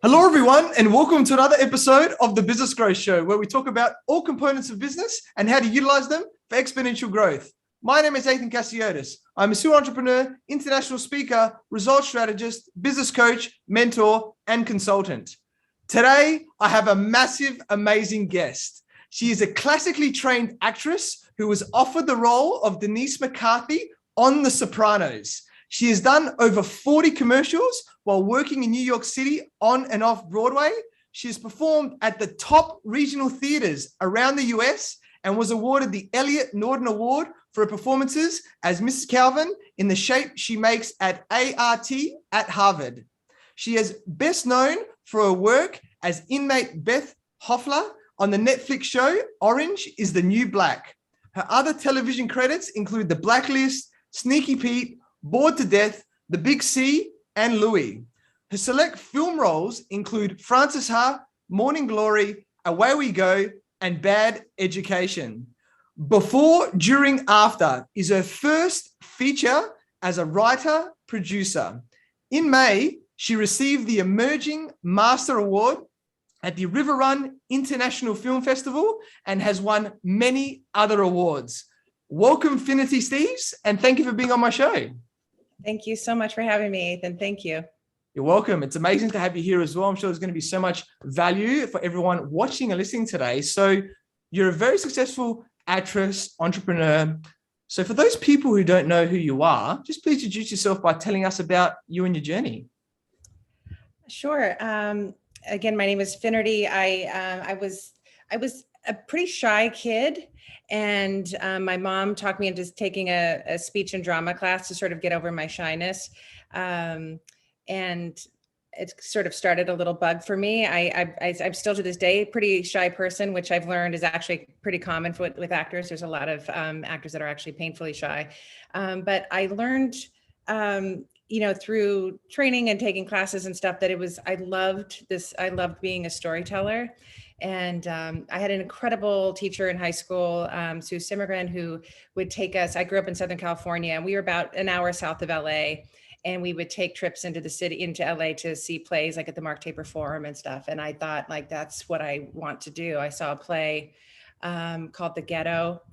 Hello, everyone, and welcome to another episode of the Business Growth Show, where we talk about all components of business and how to utilize them for exponential growth. My name is Athin Cassiotis. I'm a serial entrepreneur, international speaker, results strategist, business coach, mentor, and consultant. Today, I have a massive, amazing guest. She is a classically trained actress who was offered the role of Denise McCarthy on The Sopranos. She has done over 40 commercials while working in New York City on and off Broadway. She has performed at the top regional theaters around the US and was awarded the Elliot Norton Award for her performances as Mrs. Calvin in The Shape She Makes at A.R.T. at Harvard. She is best known for her work as Inmate Beth Hoefler on the Netflix show Orange is the New Black. Her other television credits include The Blacklist, Sneaky Pete, Bored to Death, The Big C, and Louie. Her select film roles include Frances Ha, Morning Glory, Away We Go, and Bad Education. Before, During, After is her first feature as a writer-producer. In May, she received the Emerging Master Award at the River Run International Film Festival and has won many other awards. Welcome, Finnerty Steeves, and thank you for being on my show. Thank you so much for having me, Ethan. Thank you. You're welcome. It's amazing to have you here as well. I'm sure there's going to be so much value for everyone watching and listening today. So you're a very successful actress, entrepreneur. So for those people who don't know who you are, just please introduce yourself by telling us about you and your journey. Sure. Again, my name is Finnerty. I was a pretty shy kid, and my mom talked me into taking a speech and drama class to sort of get over my shyness. And it sort of started a little bug for me. I'm still to this day a pretty shy person, which I've learned is actually pretty common with actors. There's a lot of actors that are actually painfully shy. But I learned, through training and taking classes and stuff, that I loved being a storyteller. And I had an incredible teacher in high school, Sue Simmergren, who would take us. I grew up in Southern California, and we were about an hour south of LA. And we would take trips into LA to see plays like at the Mark Taper Forum and stuff. And I thought, like, that's what I want to do. I saw a play called The Ghetto,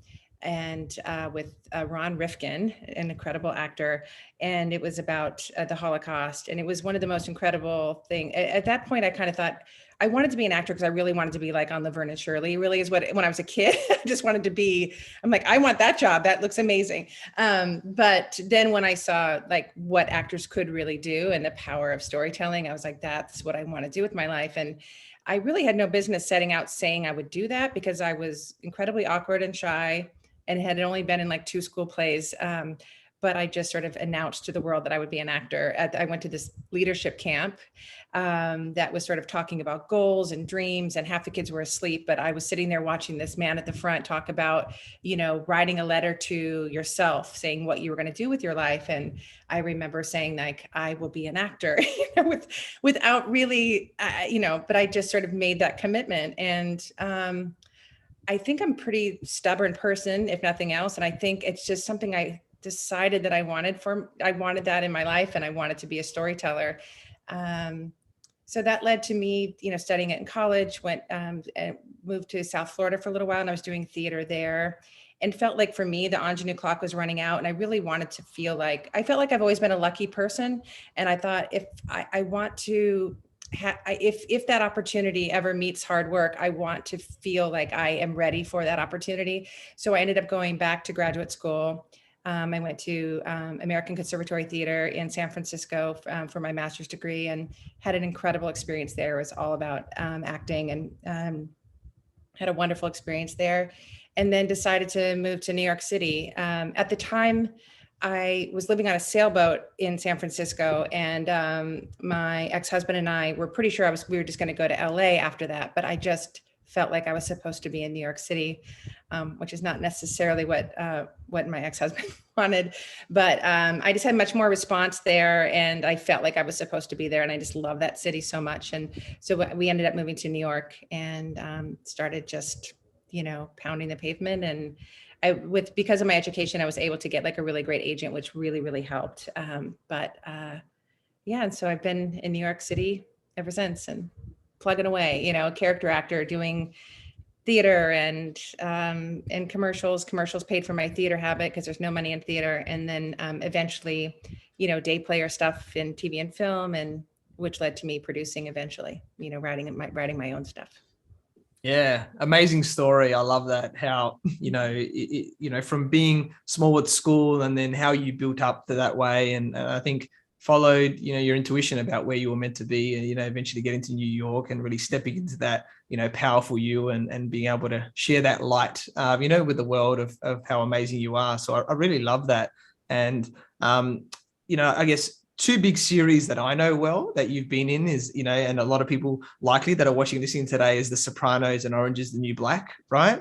and with Ron Rifkin, an incredible actor. And it was about the Holocaust. And it was one of the most incredible things. At that point, I kind of thought, I wanted to be an actor because I really wanted to be like on Laverne and Shirley. Really is when I was a kid, I just wanted to be, I'm like, I want that job. That looks amazing. But then when I saw like what actors could really do and the power of storytelling, I was like, that's what I want to do with my life. And I really had no business setting out saying I would do that because I was incredibly awkward and shy and had only been in like 2 school plays. But I just sort of announced to the world that I would be an actor. I went to this leadership camp that was sort of talking about goals and dreams, and half the kids were asleep, but I was sitting there watching this man at the front talk about, writing a letter to yourself, saying what you were going to do with your life. And I remember saying, like, I will be an actor without really, but I just sort of made that commitment. And I think I'm a pretty stubborn person, if nothing else. And I think it's just something I decided that I wanted that in my life, and I wanted to be a storyteller. So that led to me, studying it in college, went and moved to South Florida for a little while, and I was doing theater there, and felt like for me, the ingenue clock was running out, and I really wanted to feel like, I felt like I've always been a lucky person. And I thought, if I want to, if that opportunity ever meets hard work, I want to feel like I am ready for that opportunity. So I ended up going back to graduate school. I went to American Conservatory Theater in San Francisco for my master's degree, and had an incredible experience there. It was all about acting, and had a wonderful experience there. And then decided to move to New York City. At the time, I was living on a sailboat in San Francisco, and my ex-husband and I were pretty sure we were just going to go to LA after that, but I just felt like I was supposed to be in New York City, which is not necessarily what my ex-husband wanted, but I just had much more response there, and I felt like I was supposed to be there, and I just love that city so much. And so we ended up moving to New York, and started just, pounding the pavement. And because of my education, I was able to get like a really great agent, which really, really helped. And so I've been in New York City ever since, and plugging away, character actor, doing theater and commercials paid for my theater habit because there's no money in theater. And then eventually, day player stuff in TV and film, and which led to me producing eventually, writing my own stuff. Yeah, amazing story. I love that. How, from being small at school and then how you built up to that way. And I think followed, your intuition about where you were meant to be, and, eventually getting to New York and really stepping into that, powerful you, and being able to share that light, with the world of how amazing you are. So I really love that. And, I guess two big series that I know well that you've been in is, and a lot of people likely that are watching this in today is the Sopranos and Orange is the New Black, right?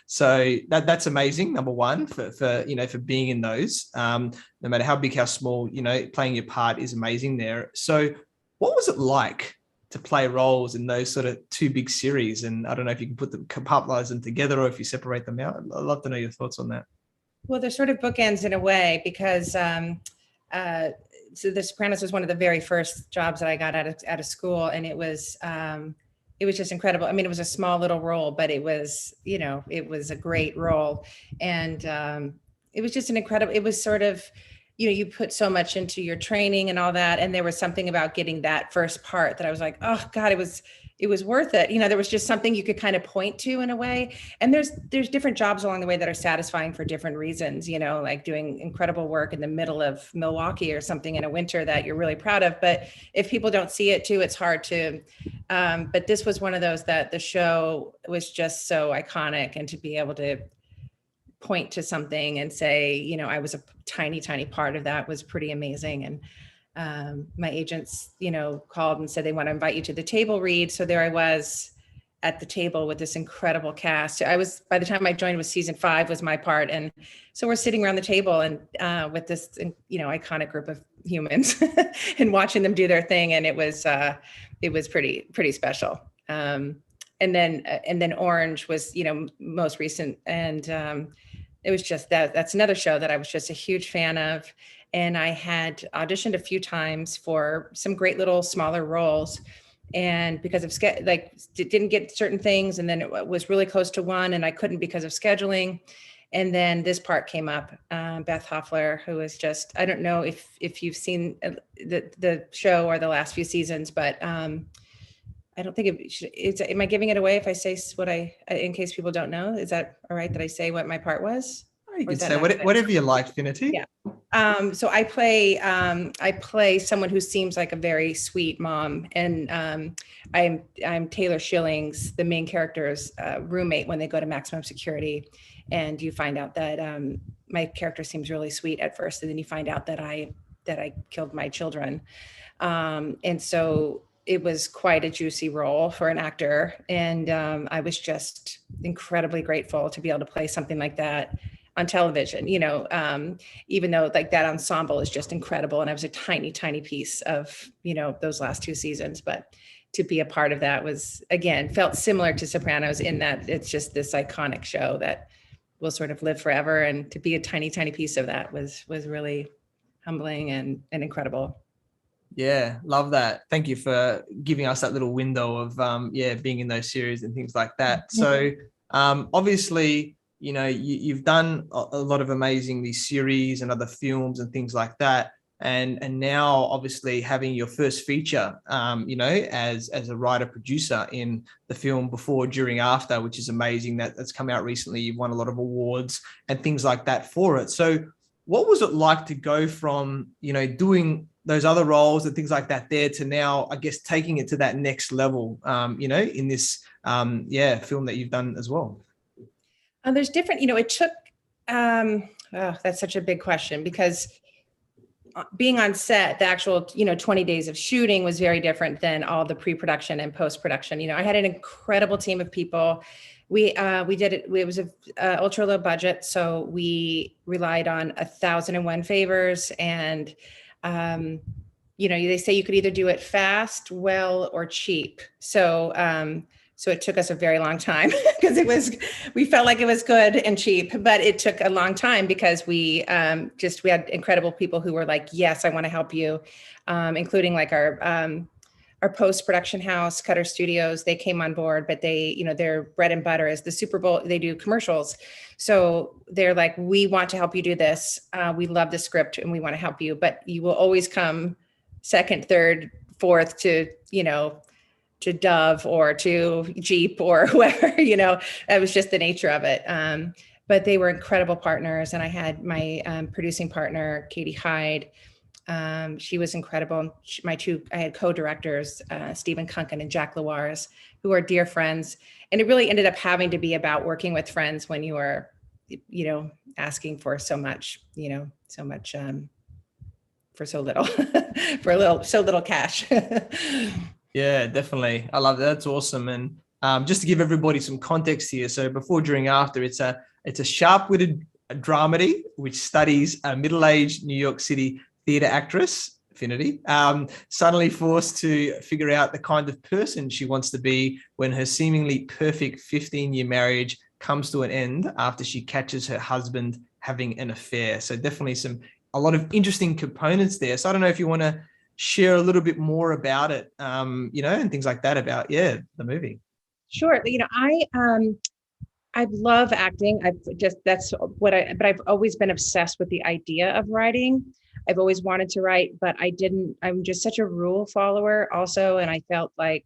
So that's amazing. Number one for being in those, no matter how big, how small, playing your part is amazing there. So what was it like to play roles in those sort of two big series? And I don't know if you can compartmentalize them together or if you separate them out. I'd love to know your thoughts on that. Well, they're sort of bookends in a way because, so The Sopranos was one of the very first jobs that I got out of school, and it was just incredible. I mean, it was a small little role, but it was, it was a great role, and it was just it was sort of, you put so much into your training and all that, and there was something about getting that first part that I was like, oh God, it was worth it. There was just something you could kind of point to in a way. And there's different jobs along the way that are satisfying for different reasons, like doing incredible work in the middle of Milwaukee or something in a winter that you're really proud of. But if people don't see it too, it's hard to, but this was one of those that the show was just so iconic, and to be able to point to something and say, I was a tiny, tiny part of that was pretty amazing. And my agents, called and said they want to invite you to the table read. So there I was at the table with this incredible cast. By the time I joined, was season 5 was my part. And so we're sitting around the table and with this, iconic group of humans and watching them do their thing. And it was pretty special. And then Orange was, most recent. And it was just that's another show that I was just a huge fan of. And I had auditioned a few times for some great little smaller roles. And because of didn't get certain things. And then it was really close to one and I couldn't because of scheduling. And then this part came up, Beth Hoefler, who is just, I don't know if you've seen the show or the last few seasons, but I don't think am I giving it away if I say in case people don't know? Is that all right that I say what my part was? You can say whatever you like, Finnerty. Yeah. So I play someone who seems like a very sweet mom, and I'm Taylor Schilling's, the main character's roommate when they go to maximum security, and you find out that my character seems really sweet at first, and then you find out that I killed my children, and so it was quite a juicy role for an actor, and I was just incredibly grateful to be able to play something like that on television, even though like that ensemble is just incredible. And I was a tiny, tiny piece of, those last 2 seasons, but to be a part of that was, again, felt similar to Sopranos in that it's just this iconic show that will sort of live forever. And to be a tiny, tiny piece of that was really humbling and incredible. Yeah, love that. Thank you for giving us that little window of, being in those series and things like that. So obviously, you've done a lot of amazing these series and other films and things like that. And now obviously having your first feature, as a writer producer in the film Before, During, After, which is amazing. That's come out recently. You've won a lot of awards and things like that for it. So what was it like to go from, doing those other roles and things like that there to now, I guess, taking it to that next level, in this, film that you've done as well? There's different, it took, that's such a big question, because being on set, the actual, 20 days of shooting was very different than all the pre-production and post-production. I had an incredible team of people. We did it. It was a ultra low budget. So we relied on 1,001 favors, and, they say you could either do it fast, well, or cheap. So it took us a very long time because we felt like it was good and cheap, but it took a long time because we had incredible people who were like, yes, I want to help you, including like our our post-production house, Cutter Studios, they came on board, but they, their bread and butter is the Super Bowl. They do commercials. So they're like, we want to help you do this. We love the script and we want to help you, but you will always come second, third, fourth to, to Dove or to Jeep or whoever, that was just the nature of it. But they were incredible partners. And I had my producing partner, Katie Hyde. She was incredible. I had co-directors, Stephen Kunkin and Jack Lawars, who are dear friends. And it really ended up having to be about working with friends when you are, asking for so much, for so little, so little cash. Yeah, definitely. I love that. That's awesome. And just to give everybody some context here. So before, during, after, it's a sharp-witted dramedy, which studies a middle-aged New York City theater actress, Finnerty, suddenly forced to figure out the kind of person she wants to be when her seemingly perfect 15-year marriage comes to an end after she catches her husband having an affair. So definitely a lot of interesting components there. So I don't know if you want to share a little bit more about it, and things like that about, the movie. Sure. I love acting. but I've always been obsessed with the idea of writing. I've always wanted to write, but I'm just such a rule follower also. And I felt like,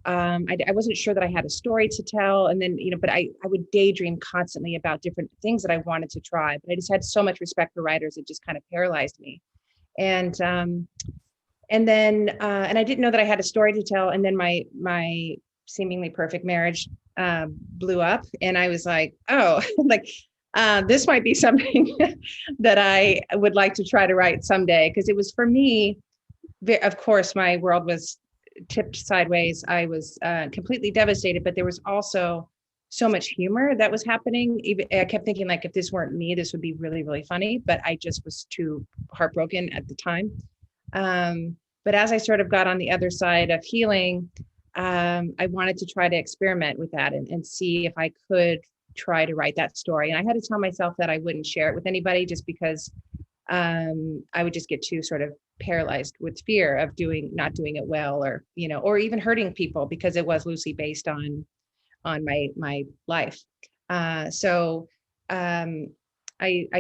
I wasn't sure that I had a story to tell. And then, but I would daydream constantly about different things that I wanted to try, but I just had so much respect for writers. It just kind of paralyzed me. And then I didn't know that I had a story to tell. And then my seemingly perfect marriage blew up, and I was like, oh, this might be something that I would like to try to write someday. Because it was, for me, of course, my world was tipped sideways. I was completely devastated, but there was also so much humor that was happening. I kept thinking, like, if this weren't me, this would be really, really funny. But I just was too heartbroken at the time. But as I sort of got on the other side of healing, I wanted to try to experiment with that and see if I could try to write that story. And I had to tell myself that I wouldn't share it with anybody, just because I would just get too sort of paralyzed with fear of not doing it well, or even hurting people, because it was loosely based on my life. I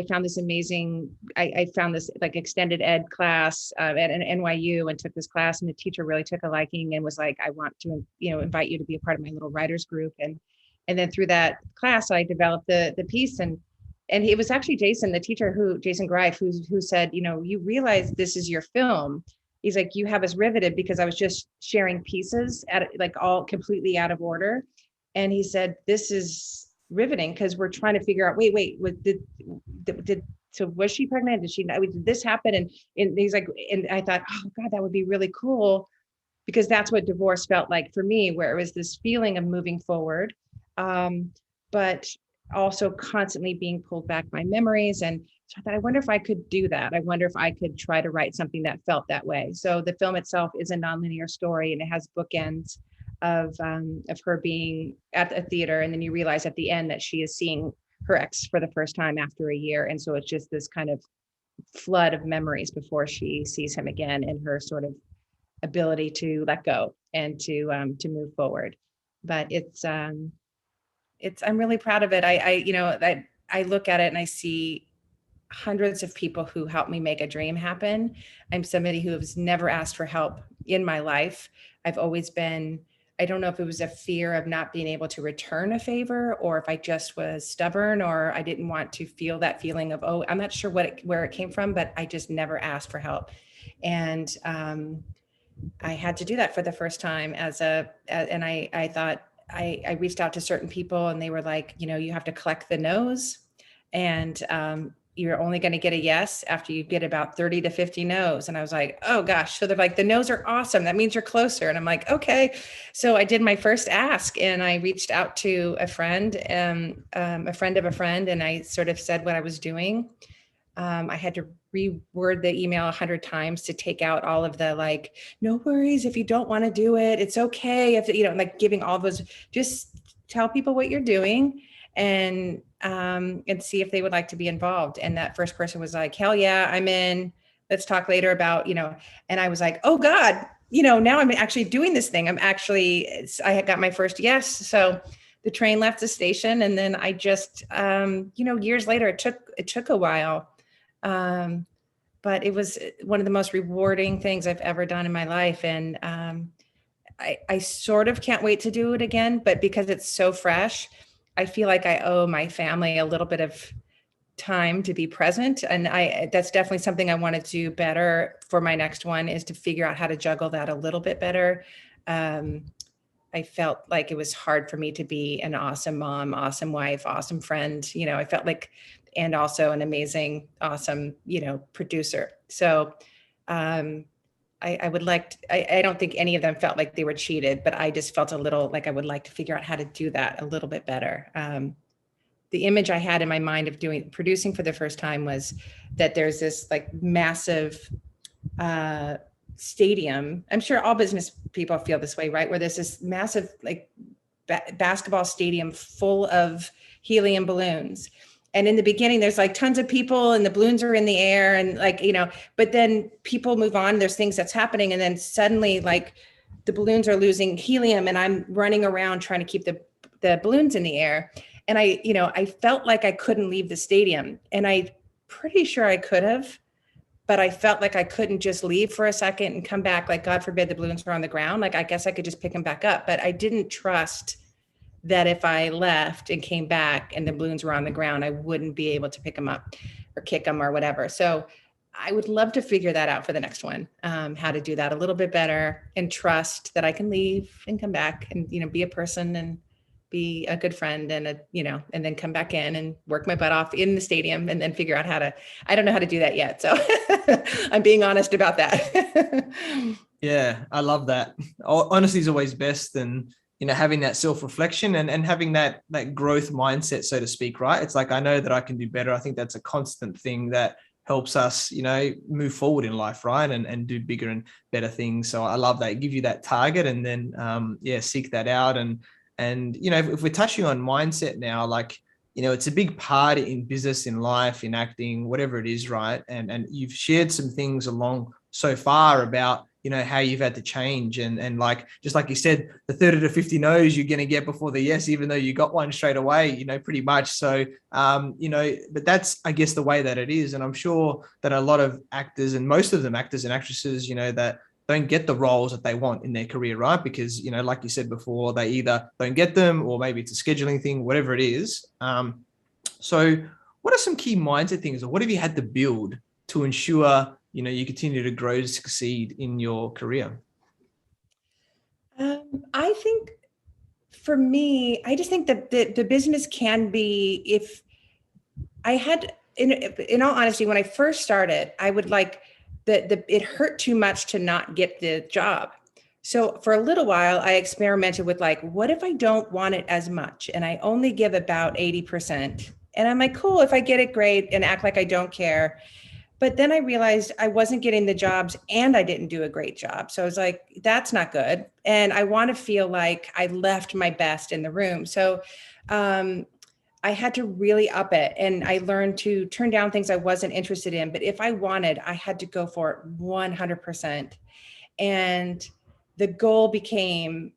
found this amazing, I found this like extended ed class at an NYU, and took this class, and the teacher really took a liking and was like, I want to, invite you to be a part of my little writers group. And then through that class, I developed the piece, and it was actually Jason, the teacher, Jason Greif, who said, you realize this is your film. He's like, you have us riveted because I was just sharing pieces all completely out of order. And he said, this is riveting because we're trying to figure out, so was she pregnant? Did this happen? And he's like, and I thought, oh God, that would be really cool, because that's what divorce felt like for me, where it was this feeling of moving forward, but also constantly being pulled back by memories. And so I thought, I wonder if I could do that. I wonder if I could try to write something that felt that way. So the film itself is a nonlinear story, and it has bookends of her being at a theater, and then you realize at the end that she is seeing her ex for the first time after a year, and so it's just this kind of flood of memories before she sees him again, and her sort of ability to let go and to move forward. But I'm really proud of it. I look at it and I see hundreds of people who helped me make a dream happen. I'm somebody who has never asked for help in my life. I've always been, I don't know if it was a fear of not being able to return a favor, or if I just was stubborn, or I didn't want to feel that feeling of, I'm not sure where it came from, but I just never asked for help. And I had to do that for the first time and I thought, I reached out to certain people, and they were like, you have to collect the no's, and you're only going to get a yes after you get about 30 to 50 no's. And I was like, oh gosh. So they're like, the no's are awesome. That means you're closer. And I'm like, okay. So I did my first ask, and I reached out to a friend of a friend. And I sort of said what I was doing. I had to reword the email 100 times to take out all of the no worries if you don't want to do it. It's okay. If, giving all those, just tell people what you're doing, and see if they would like to be involved. And that first person was like, hell yeah, I'm in. Let's talk later about, and I was like, oh God, now I'm actually doing this thing. I had got my first yes. So the train left the station, and then I just, years later, it took a while. But it was one of the most rewarding things I've ever done in my life. And I sort of can't wait to do it again, but because it's so fresh, I feel like I owe my family a little bit of time to be present. And that's definitely something I want to do better for my next one, is to figure out how to juggle that a little bit better. I felt like it was hard for me to be an awesome mom, awesome wife, awesome friend. I felt like, and also an amazing, awesome, producer. So I would like I don't think any of them felt like they were cheated, but I just felt a little like I would like to figure out how to do that a little bit better. The image I had in my mind of producing for the first time was that there's this like massive stadium. I'm sure all business people feel this way, right? Where there's this massive like basketball stadium full of helium balloons. And in the beginning, there's like tons of people and the balloons are in the air and like, but then people move on, there's things that's happening. And then suddenly like the balloons are losing helium and I'm running around trying to keep the balloons in the air. And I felt like I couldn't leave the stadium, and I'm pretty sure I could have, but I felt like I couldn't just leave for a second and come back. Like, God forbid the balloons were on the ground. Like, I guess I could just pick them back up, but I didn't trust that if I left and came back and the balloons were on the ground, I wouldn't be able to pick them up or kick them or whatever. So I would love to figure that out for the next one, how to do that a little bit better and trust that I can leave and come back and, be a person and be a good friend and and then come back in and work my butt off in the stadium and then figure out I don't know how to do that yet. So I'm being honest about that. Yeah, I love that. Honesty is always best. And having that self-reflection and having that growth mindset, so to speak, right? It's like, I know that I can do better. I think that's a constant thing that helps us, move forward in life, right? And do bigger and better things. So I love that. Give you that target and then, seek that out. And if we're touching on mindset now, it's a big part in business, in life, in acting, whatever it is, right? And you've shared some things along so far about, how you've had to change and just like you said, the 30 to 50 no's you're going to get before the yes, even though you got one straight away, pretty much. So, but that's, I guess, the way that it is. And I'm sure that a lot of actors, and most of them actors and actresses, that don't get the roles that they want in their career, right? Because, like you said before, they either don't get them or maybe it's a scheduling thing, whatever it is. So what are some key mindset things, or what have you had to build to ensure you continue to grow, to succeed in your career? I think for me, I just think that the business can be, if I had, in all honesty, when I first started, I would it hurt too much to not get the job. So for a little while, I experimented with what if I don't want it as much and I only give about 80%? And I'm like, cool, if I get it, great, and act like I don't care. But then I realized I wasn't getting the jobs and I didn't do a great job. So I was like, that's not good. And I want to feel like I left my best in the room. So I had to really up it. And I learned to turn down things I wasn't interested in. But if I wanted, I had to go for it 100%. And the goal became,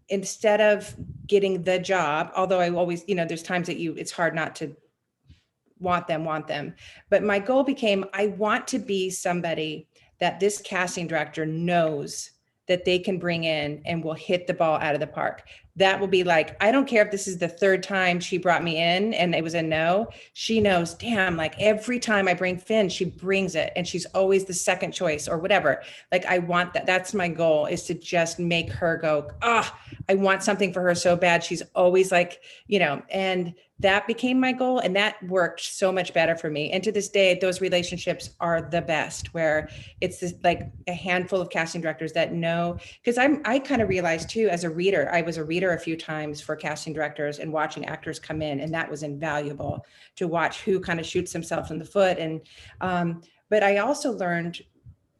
instead of getting the job, although I always, there's times that it's hard not to want them. But my goal became, I want to be somebody that this casting director knows that they can bring in and will hit the ball out of the park. That will be I don't care if this is the third time she brought me in and it was a no. She knows, damn, every time I bring Finn, she brings it and she's always the second choice or whatever. I want that. That's my goal, is to just make her go, I want something for her so bad. She's always and that became my goal. And that worked so much better for me. And to this day, those relationships are the best, where it's this, a handful of casting directors that know, because I kind of realized too, as a reader, I was a reader a few times for casting directors and watching actors come in. And that was invaluable to watch who kind of shoots themselves in the foot. And, but I also learned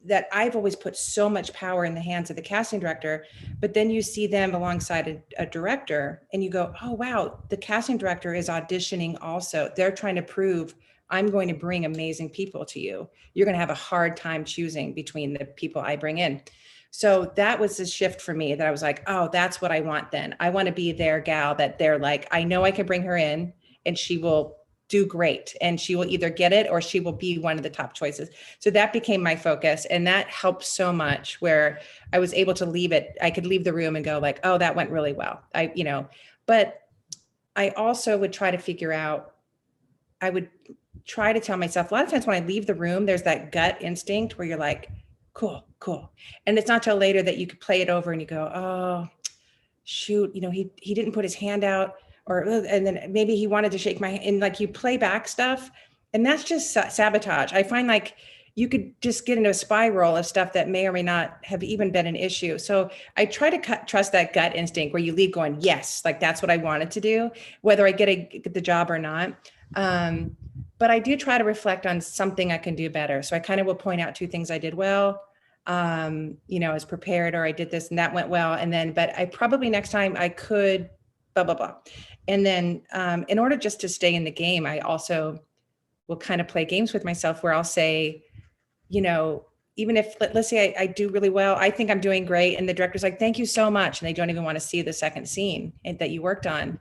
that I've always put so much power in the hands of the casting director, but then you see them alongside a director and you go, oh, wow, the casting director is auditioning also. They're trying to prove, I'm going to bring amazing people to you. You're going to have a hard time choosing between the people I bring in. So that was a shift for me that I was like, oh, that's what I want then. I want to be their gal that they're like, I know I can bring her in and she will do great. And she will either get it or she will be one of the top choices. So that became my focus. And that helped so much where I was able to leave it. I could leave the room and go like, oh, that went really well. But I also would try to figure out, I would try to tell myself, a lot of times when I leave the room, there's that gut instinct where you're like, cool. And it's not till later that you could play it over and you go, oh, shoot, he didn't put his hand out, and then maybe he wanted to shake my hand, and like you play back stuff, and that's just sabotage. I find like you could just get into a spiral of stuff that may or may not have even been an issue. So I try to trust that gut instinct where you leave going, yes, like that's what I wanted to do, whether I get the job or not. But I do try to reflect on something I can do better. So I kind of will point out 2 things I did well. I was prepared, or I did this and that went well. And then, but I probably next time I could blah, blah, blah. And then in order just to stay in the game, I also will kind of play games with myself where I'll say, even if, let's say I do really well, I think I'm doing great. And the director's like, thank you so much. And they don't even want to see the second scene that you worked on.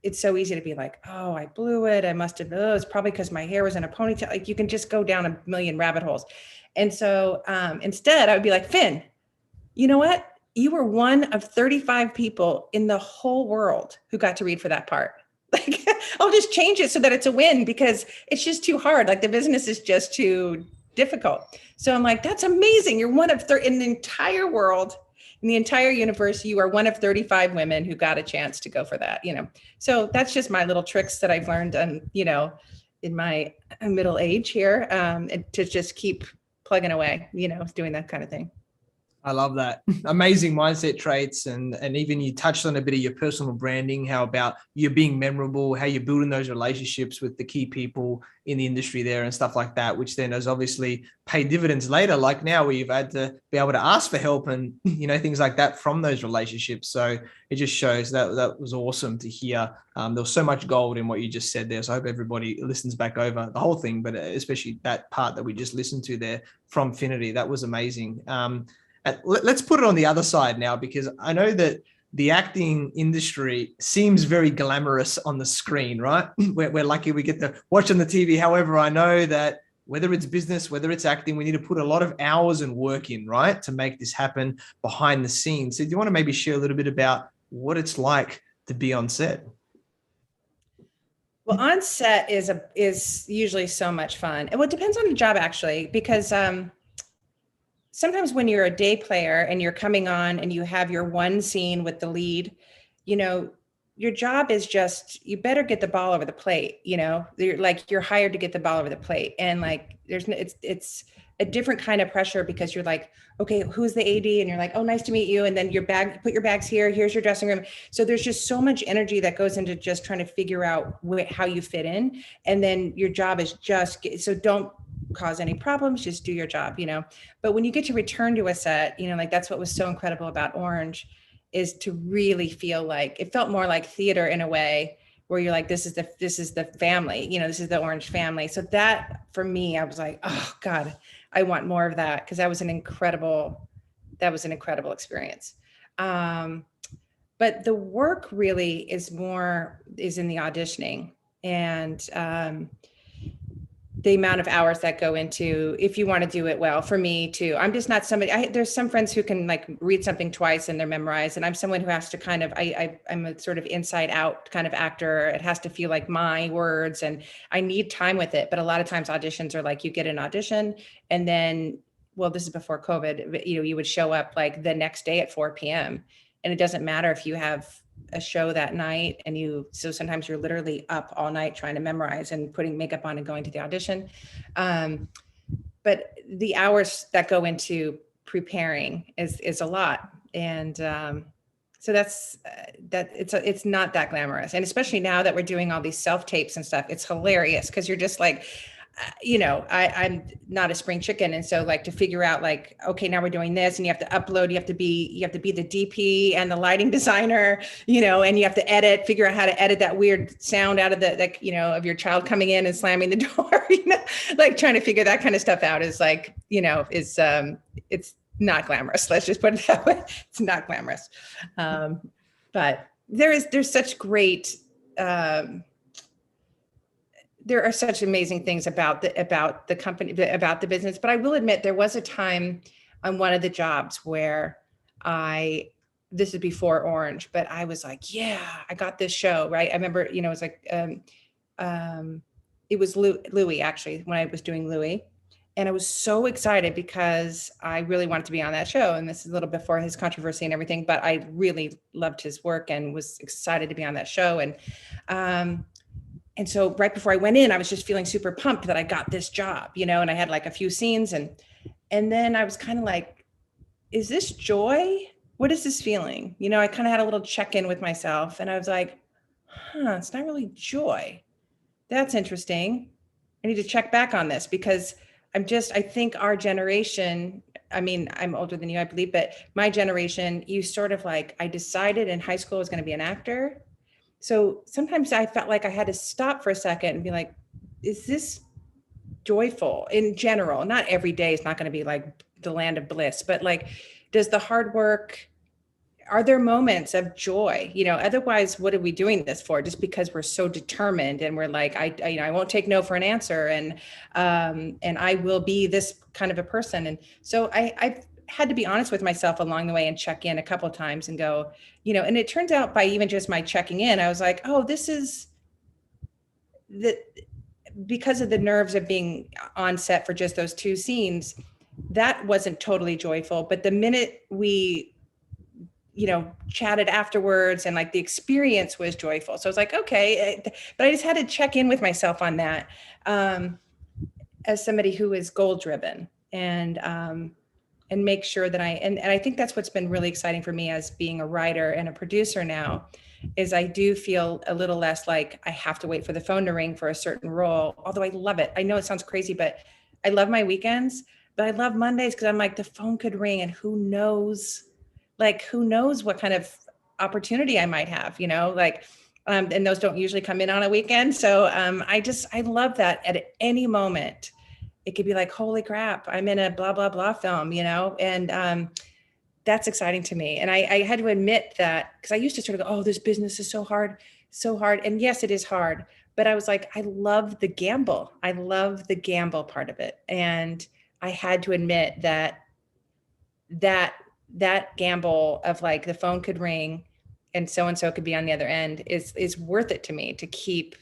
It's so easy to be like, oh, I blew it. I must have, it's probably because my hair was in a ponytail. Like you can just go down a million rabbit holes. And so instead I would be like, Finn, you know what? You were one of 35 people in the whole world who got to read for that part. Like, I'll just change it so that it's a win because it's just too hard. Like the business is just too difficult. So I'm like, that's amazing. You're one of in the entire world, in the entire universe, you are one of 35 women who got a chance to go for that, So that's just my little tricks that I've learned, in my middle age here, and to just keep plugging away, doing that kind of thing. I love that. Amazing mindset traits. And even you touched on a bit of your personal branding, how about you being memorable, how you're building those relationships with the key people in the industry there and stuff like that, which then has obviously paid dividends later, like now where you've had to be able to ask for help and, things like that from those relationships. So it just shows that was awesome to hear. There was so much gold in what you just said there. So I hope everybody listens back over the whole thing, but especially that part that we just listened to there from Finnerty. That was amazing. Let's put it on the other side now, because I know that the acting industry seems very glamorous on the screen, right? We're lucky we get to watch on the TV. However, I know that whether it's business, whether it's acting, we need to put a lot of hours and work in, right, to make this happen behind the scenes. So do you want to maybe share a little bit about what it's like to be on set? Well, on set is usually so much fun. Well, it depends on the job actually, because sometimes when you're a day player and you're coming on and you have your one scene with the lead, your job is just, you better get the ball over the plate. You're hired to get the ball over the plate. And like, it's a different kind of pressure because you're like, okay, who's the AD? And you're like, oh, nice to meet you. And then put your bags here. Here's your dressing room. So there's just so much energy that goes into just trying to figure out how you fit in. And then your job is so don't cause any problems, just do your job, But when you get to return to a set, like that's what was so incredible about Orange, is to really feel like it felt more like theater in a way where you're like, this is the family, this is the Orange family. So that for me, I was like, oh God, I want more of that, because that was an incredible experience. But the work really is in the auditioning and the amount of hours that go into, if you want to do it well. For me too, I'm just not somebody, there's some friends who can like read something twice and they're memorized. And I'm someone who has to kind of, I'm a sort of inside out kind of actor. It has to feel like my words and I need time with it. But a lot of times auditions are like, you get an audition and then, well, this is before COVID, but, you would show up like the next day at 4 p.m. And it doesn't matter if you have a show that night so sometimes you're literally up all night trying to memorize and putting makeup on and going to the audition. But the hours that go into preparing is a lot. And so that's it's not that glamorous. And especially now that we're doing all these self-tapes and stuff, it's hilarious because you're just like, I'm not a spring chicken. And so like to figure out like, okay, now we're doing this and you have to upload, you have to be the DP and the lighting designer, and you have to figure out how to edit that weird sound out of of your child coming in and slamming the door, like trying to figure that kind of stuff out is like, it's not glamorous. Let's just put it that way. It's not glamorous. But there's such great, there are such amazing things about the company, about the business. But I will admit, there was a time on one of the jobs where this is before Orange, but I was like, yeah, I got this show, right? I remember, it was like, it was Louie, actually, when I was doing Louie. And I was so excited because I really wanted to be on that show. And this is a little before his controversy and everything, but I really loved his work and was excited to be on that show. And so right before I went in, I was just feeling super pumped that I got this job, and I had like a few scenes, and then I was kind of like, is this joy? What is this feeling? I kind of had a little check-in with myself, and I was like, it's not really joy. That's interesting. I need to check back on this, because I think our generation, I mean, I'm older than you, I believe, but my generation, you sort of like, I decided in high school I was going to be an actor. So sometimes I felt like I had to stop for a second and be like, is this joyful in general? Not every day is not going to be like the land of bliss, but like, does the hard work, are there moments of joy? Otherwise, what are we doing this for? Just because we're so determined and we're like, I won't take no for an answer, and I will be this kind of a person. And so I've had to be honest with myself along the way and check in a couple of times and go, and it turns out by even just my checking in, I was like, oh, this is because of the nerves of being on set for just those 2 scenes, that wasn't totally joyful. But the minute we chatted afterwards, and like the experience was joyful. So I was like, okay, but I just had to check in with myself on that, as somebody who is goal driven, and make sure that and I think that's what's been really exciting for me as being a writer and a producer now, is I do feel a little less like I have to wait for the phone to ring for a certain role. Although I love it. I know it sounds crazy, but I love my weekends, but I love Mondays because I'm like, the phone could ring and who knows what kind of opportunity I might have, and those don't usually come in on a weekend. So I love that at any moment. It could be like, holy crap, I'm in a blah, blah, blah film, and that's exciting to me. And I had to admit that, because I used to sort of go, oh, this business is so hard. And yes, it is hard. But I was like, I love the gamble. I love the gamble part of it. And I had to admit that gamble of like, the phone could ring and so could be on the other end is worth it to me to keep,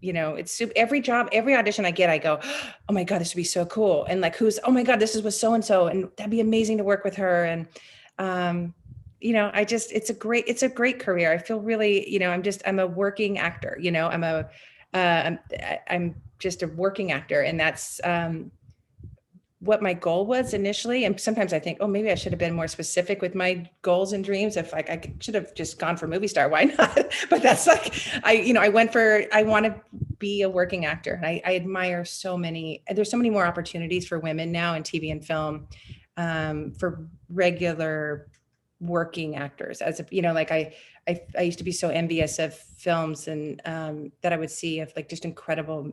it's every job, every audition I get, I go, oh my God, this would be so cool. And like, oh my God, this is with so-and-so, and that'd be amazing to work with her. And, it's a great career. I feel really, I'm a working actor, I'm just a working actor. And that's, what my goal was initially. And sometimes I think, oh, maybe I should have been more specific with my goals and dreams. If like, I should have just gone for movie star, why not? But that's like, I want to be a working actor. And I admire there's so many more opportunities for women now in TV and film, for regular working actors. As if, like I used to be so envious of films and that I would see of like just incredible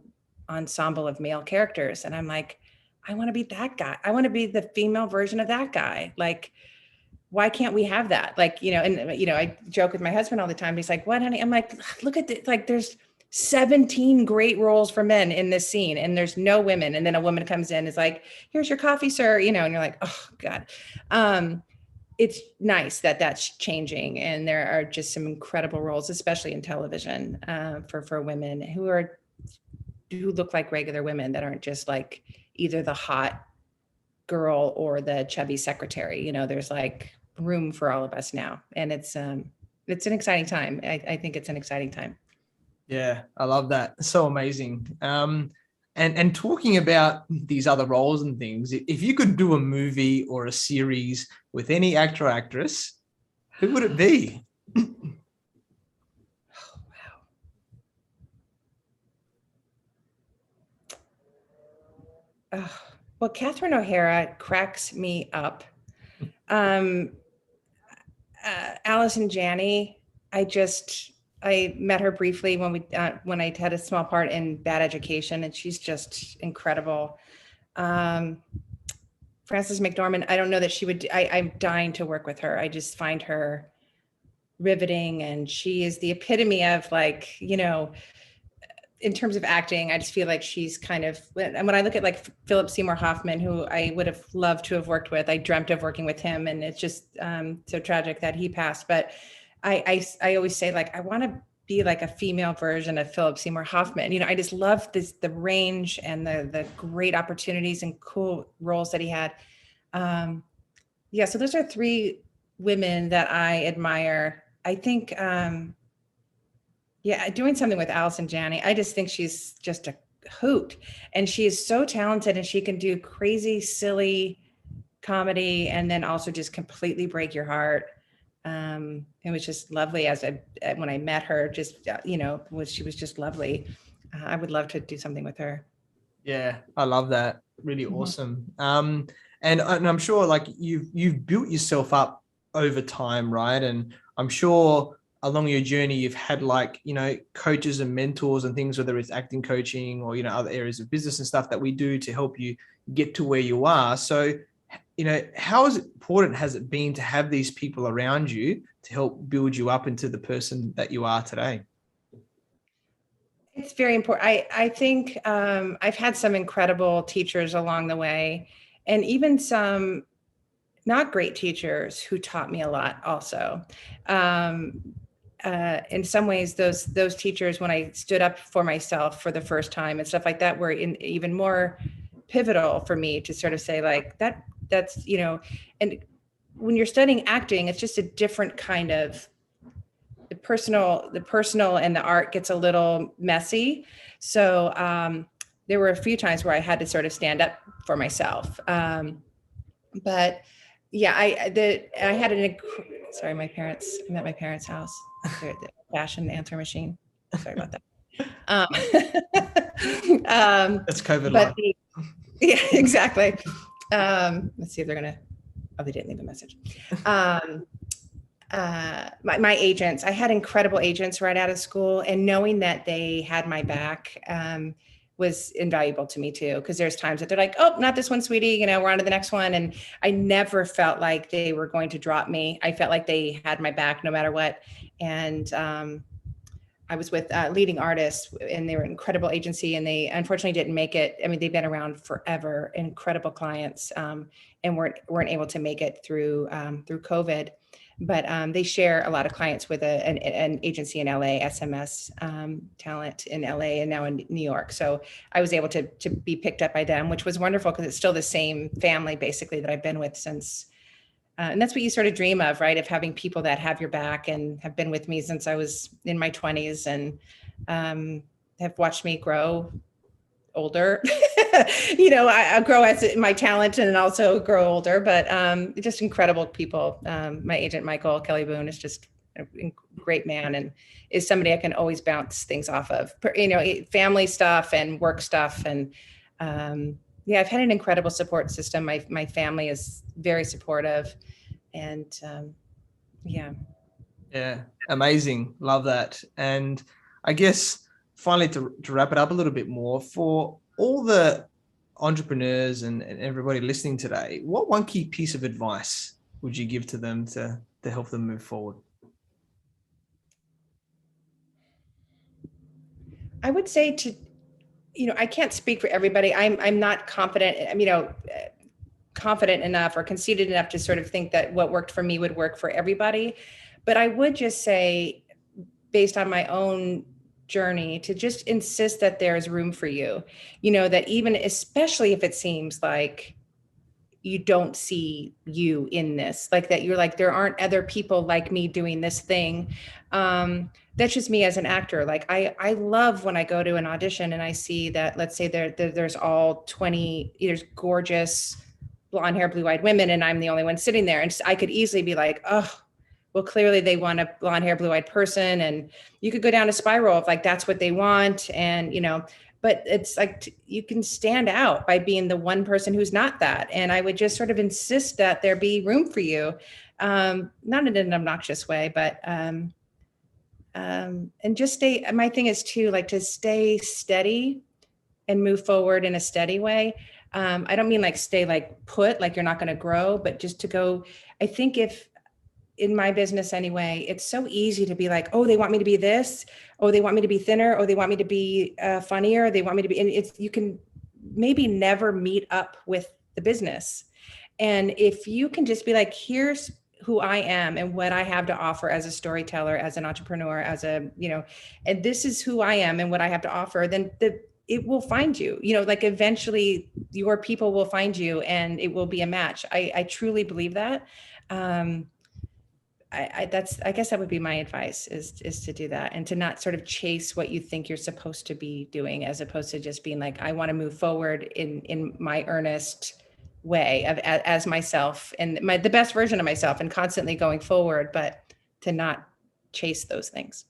ensemble of male characters. And I'm like, I want to be that guy. I want to be the female version of that guy. Like, why can't we have that? Like, I joke with my husband all the time. He's like, what, honey? I'm like, look at this. Like, there's 17 great roles for men in this scene and there's no women. And then a woman comes in and is like, here's your coffee, sir. And you're like, oh God. It's nice that that's changing. And there are just some incredible roles, especially in television, for women who look like regular women that aren't just like either the hot girl or the chubby secretary. There's like room for all of us now. And it's an exciting time. I think it's an exciting time. Yeah, I love that. So amazing. And talking about these other roles and things, if you could do a movie or a series with any actor or actress, who would it be? Well, Catherine O'Hara cracks me up. Allison Janney, I met her briefly when I had a small part in Bad Education, and she's just incredible. Frances McDormand, I don't know that she would, I'm dying to work with her. I just find her riveting, and she is the epitome of like, you know, in terms of acting, I just feel like she's kind of, and when I look at like Philip Seymour Hoffman, who I would have loved to have worked with, I dreamt of working with him, and it's just so tragic that he passed. But I always say, like, I want to be like a female version of Philip Seymour Hoffman. You know, I just love the range and the great opportunities and cool roles that he had. Yeah, so those are three women that I admire. I think, yeah, doing something with Allison Janney, I just think she's just a hoot, and she is so talented, and she can do crazy, silly comedy, and then also just completely break your heart. It was just lovely when I met her, just, you know, she was just lovely. I would love to do something with her. Yeah, I love that. Really Mhm. awesome. And I'm sure like you've built yourself up over time, right? And I'm sure along your journey, you've had like, you know, coaches and mentors and things, whether it's acting coaching or, you know, other areas of business and stuff that we do to help you get to where you are. So, you know, how important has it been to have these people around you to help build you up into the person that you are today? It's very important. I think I've had some incredible teachers along the way, and even some not great teachers who taught me a lot also. In some ways, those teachers, when I stood up for myself for the first time and stuff like that, were even more pivotal for me to sort of say like that's, you know, and when you're studying acting, it's just a different kind of, the personal and the art gets a little messy. So there were a few times where I had to sort of stand up for myself. But yeah, I had sorry, I'm at my parents' house. They're at the fashion answer machine. Sorry about that. That's COVID life. Yeah, exactly. Let's see if they're gonna, oh, they didn't leave a message. My agents, I had incredible agents right out of school, and knowing that they had my back was invaluable to me too. Cause there's times that they're like, oh, not this one, sweetie, you know, we're on to the next one. And I never felt like they were going to drop me. I felt like they had my back no matter what. And I was with leading artists, and they were an incredible agency, and they unfortunately didn't make it. I mean, they've been around forever, incredible clients, and weren't able to make it through COVID. But they share a lot of clients with an agency in LA, SMS Talent in LA, and now in New York. So I was able to be picked up by them, which was wonderful because it's still the same family basically that I've been with since. And that's what you sort of dream of, right? Of having people that have your back and have been with me since I was in my 20s, and have watched me grow older. You know, I grow as my talent and also grow older, but just incredible people. My agent, Michael Kelly Boone, is just a great man, and is somebody I can always bounce things off of, you know, family stuff and work stuff. And yeah, I've had an incredible support system. My family is very supportive, and yeah. Yeah, amazing. Love that. And I guess finally to wrap it up a little bit more, for all the entrepreneurs and everybody listening today, what one key piece of advice would you give to them to help them move forward? I would say to, you know, I can't speak for everybody. I'm not confident, you know, confident enough or conceited enough to sort of think that what worked for me would work for everybody. But I would just say, based on my own journey, to just insist that there's room for you, you know, that even, especially if it seems like you don't see you in this, like that you're like, there aren't other people like me doing this thing. That's just me as an actor. Like I love when I go to an audition and I see that, let's say there's all 20, there's gorgeous blonde hair, blue eyed women, and I'm the only one sitting there. And I could easily be like, oh, well, clearly they want a blonde hair, blue eyed person. And you could go down a spiral of like, that's what they want. And, you know, but it's like, you can stand out by being the one person who's not that. And I would just sort of insist that there be room for you. Not in an obnoxious way, but, and just stay, my thing is too, like to stay steady and move forward in a steady way. I don't mean like stay like put, like you're not going to grow, but just to go. I think if in my business anyway, it's so easy to be like, oh, they want me to be this. Oh, they want me to be thinner. Oh, they want me to be funnier. They want me to be, and you can maybe never meet up with the business. And if you can just be like, here's who I am and what I have to offer as a storyteller, as an entrepreneur, as a, and this is who I am and what I have to offer, then it will find you, like eventually your people will find you and it will be a match. I truly believe that. I guess that would be my advice is to do that and to not sort of chase what you think you're supposed to be doing, as opposed to just being like, I want to move forward in my earnest way as myself and the best version of myself and constantly going forward, but to not chase those things.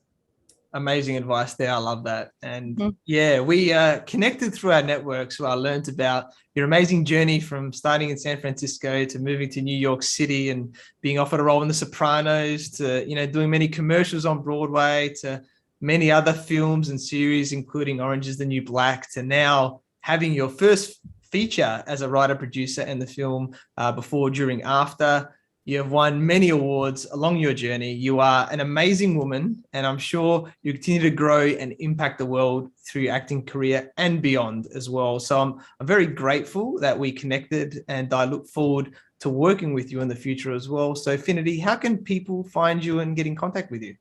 Amazing advice there. I love that. And yeah, we connected through our network. So I learned about your amazing journey from starting in San Francisco to moving to New York City and being offered a role in The Sopranos to, doing many commercials on Broadway to many other films and series, including Orange is the New Black, to now having your first feature as a writer, producer in the film Before, During, After. You have won many awards along your journey. You are an amazing woman, and I'm sure you continue to grow and impact the world through your acting career and beyond as well. So I'm very grateful that we connected, and I look forward to working with you in the future as well. So Finnerty, how can people find you and get in contact with you?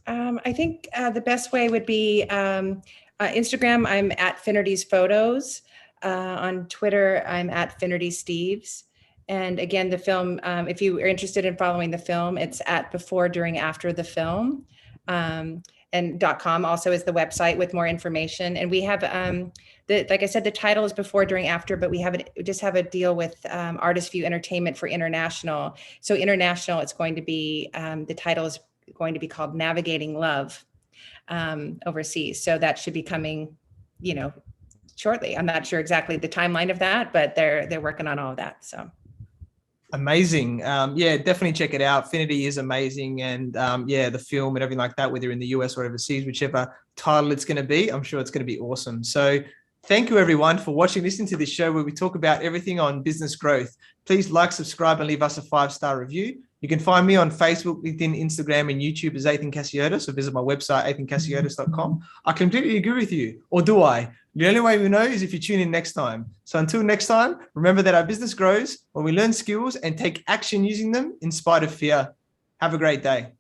I think the best way would be Instagram. I'm at Finnerty's Photos. On Twitter, I'm at Finnerty Steeves. And again, the film, if you are interested in following the film, it's at Before, During, After the Film. And .com also is the website with more information. And we have, like I said, the title is Before, During, After, but we just have a deal with Artist View Entertainment for international. So international, it's going to be, the title is going to be called Navigating Love overseas. So that should be coming, shortly. I'm not sure exactly the timeline of that, but they're working on all of that. So. Amazing. Yeah, definitely check it out. Finnerty is amazing. And the film and everything like that, whether in the US or overseas, whichever title it's going to be, I'm sure it's going to be awesome. So thank you everyone for watching, listening to this show where we talk about everything on business growth. Please like, subscribe, and leave us a 5-star review. You can find me on Facebook, LinkedIn, Instagram, and YouTube as Athin Cassiotis, or visit my website, athincassiotis.com. I completely agree with you. Or do I? The only way we know is if you tune in next time. So until next time, remember that our business grows when we learn skills and take action using them in spite of fear. Have a great day.